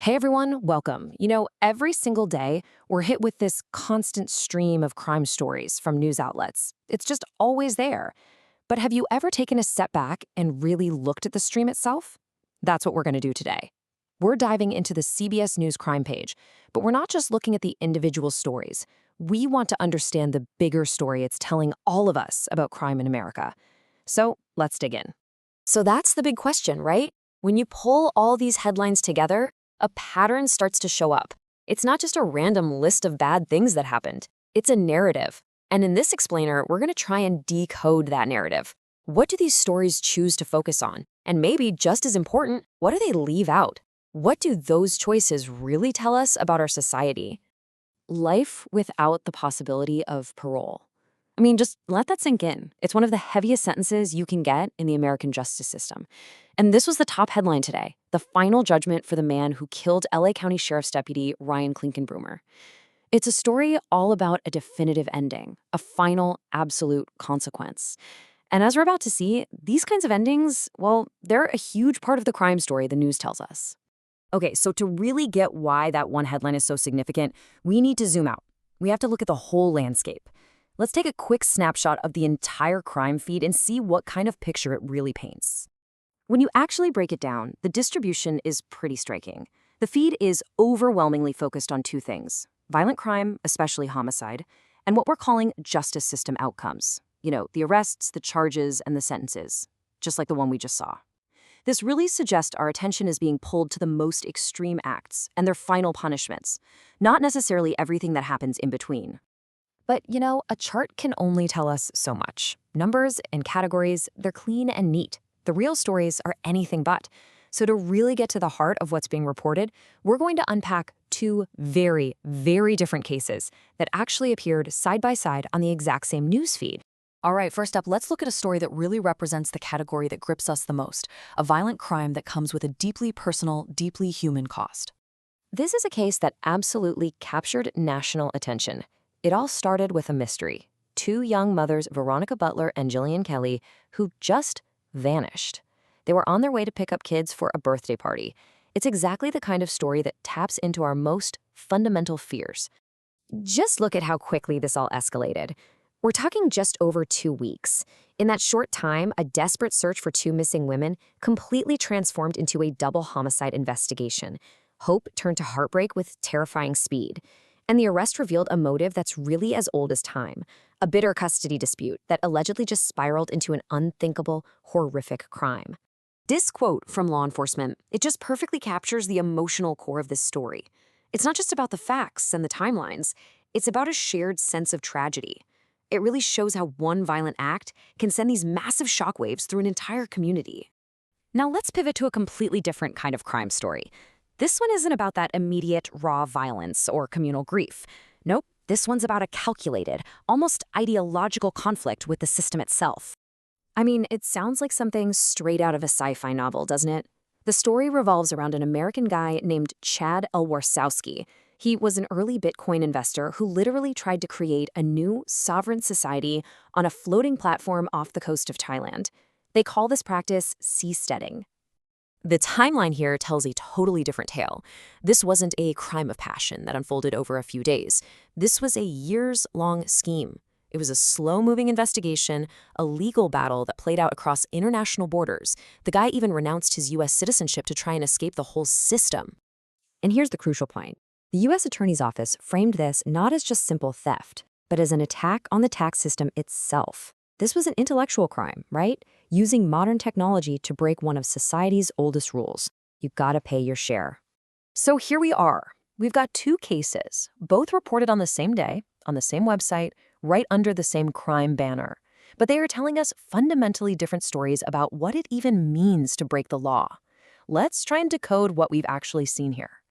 Hey everyone, welcome. Every single day, we're hit with this constant stream of crime stories from news outlets. It's just always there. But have you ever taken a step back and really looked at the stream itself? That's what we're going to do today. We're diving into the CBS News crime page, but we're not just looking at the individual stories. We want to understand the bigger story it's telling all of us about crime in America. So let's dig in. So that's the big question, right? When you pull all these headlines together, a pattern starts to show up. It's not just a random list of bad things that happened. It's a narrative. And in this explainer, we're going to try and decode that narrative. What do these stories choose to focus on? And maybe just as important, what do they leave out? What do those choices really tell us about our society? Life without the possibility of parole. Just let that sink in. It's one of the heaviest sentences you can get in the American justice system. And this was the top headline today, the final judgment for the man who killed LA County Sheriff's Deputy Ryan Klinkenbroomer. It's a story all about a definitive ending, a final, absolute consequence. And as we're about to see, these kinds of endings, well, they're a huge part of the crime story the news tells us. Okay, so to really get why that one headline is so significant, we need to zoom out. We have to look at the whole landscape. Let's take a quick snapshot of the entire crime feed and see what kind of picture it really paints. When you actually break it down, the distribution is pretty striking. The feed is overwhelmingly focused on two things: violent crime, especially homicide, and what we're calling justice system outcomes. The arrests, the charges, and the sentences, just like the one we just saw. This really suggests our attention is being pulled to the most extreme acts and their final punishments, not necessarily everything that happens in between. But, a chart can only tell us so much. Numbers and categories, they're clean and neat. The real stories are anything but. So to really get to the heart of what's being reported, we're going to unpack two very, very different cases that actually appeared side by side on the exact same news feed. All right, first up, let's look at a story that really represents the category that grips us the most, a violent crime that comes with a deeply personal, deeply human cost. This is a case that absolutely captured national attention. It all started with a mystery. Two young mothers, Veronica Butler and Jillian Kelly, who just vanished. They were on their way to pick up kids for a birthday party. It's exactly the kind of story that taps into our most fundamental fears. Just look at how quickly this all escalated. We're talking just over 2 weeks. In that short time, a desperate search for two missing women completely transformed into a double homicide investigation. Hope turned to heartbreak with terrifying speed. And the arrest revealed a motive that's really as old as time, a bitter custody dispute that allegedly just spiraled into an unthinkable, horrific crime. This quote from law enforcement, it just perfectly captures the emotional core of this story. It's not just about the facts and the timelines, it's about a shared sense of tragedy. It really shows how one violent act can send these massive shockwaves through an entire community. Now let's pivot to a completely different kind of crime story. This one isn't about that immediate, raw violence or communal grief. Nope, this one's about a calculated, almost ideological conflict with the system itself. It sounds like something straight out of a sci-fi novel, doesn't it? The story revolves around an American guy named Chad Elwarsowski. He was an early Bitcoin investor who literally tried to create a new sovereign society on a floating platform off the coast of Thailand. They call this practice seasteading. The timeline here tells a totally different tale. This wasn't a crime of passion that unfolded over a few days. This was a years-long scheme. It was a slow-moving investigation, a legal battle that played out across international borders. The guy even renounced his U.S. citizenship to try and escape the whole system. And here's the crucial point. The U.S. Attorney's Office framed this not as just simple theft, but as an attack on the tax system itself. This was an intellectual crime, right? Using modern technology to break one of society's oldest rules. You gotta pay your share. So here we are. We've got two cases, both reported on the same day, on the same website, right under the same crime banner. But they are telling us fundamentally different stories about what it even means to break the law. Let's try and decode what we've actually seen here.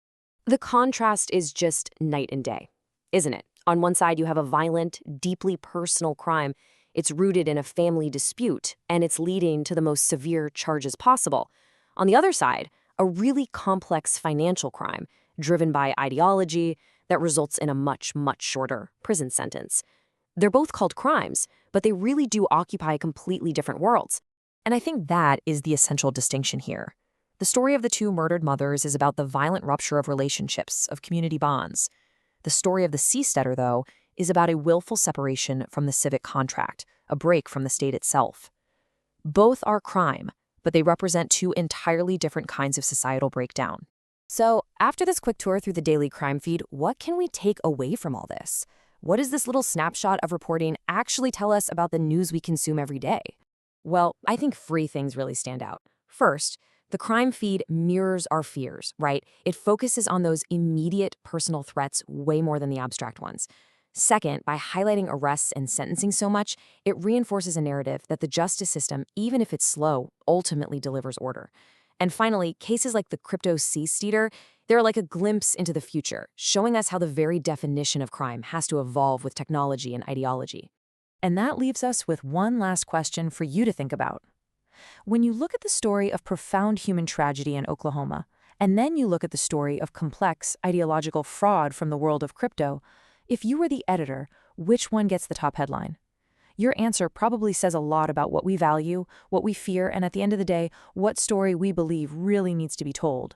The contrast is just night and day, isn't it? On one side, you have a violent, deeply personal crime. It's rooted in a family dispute, and it's leading to the most severe charges possible. On the other side, a really complex financial crime, driven by ideology, that results in a much, much shorter prison sentence. They're both called crimes, but they really do occupy completely different worlds. And I think that is the essential distinction here. The story of the two murdered mothers is about the violent rupture of relationships, of community bonds. The story of the Seasteader, though, is about a willful separation from the civic contract, a break from the state itself. Both are crime, but they represent two entirely different kinds of societal breakdown. So, after this quick tour through the daily crime feed, what can we take away from all this? What does this little snapshot of reporting actually tell us about the news we consume every day? Well, I think three things really stand out. First, the crime feed mirrors our fears, right? It focuses on those immediate personal threats way more than the abstract ones. Second, by highlighting arrests and sentencing so much, it reinforces a narrative that the justice system, even if it's slow, ultimately delivers order. And finally, cases like the Crypto Seasteader, they're like a glimpse into the future, showing us how the very definition of crime has to evolve with technology and ideology. And that leaves us with one last question for you to think about. When you look at the story of profound human tragedy in Oklahoma, and then you look at the story of complex ideological fraud from the world of crypto, if you were the editor, which one gets the top headline? Your answer probably says a lot about what we value, what we fear, and at the end of the day, what story we believe really needs to be told.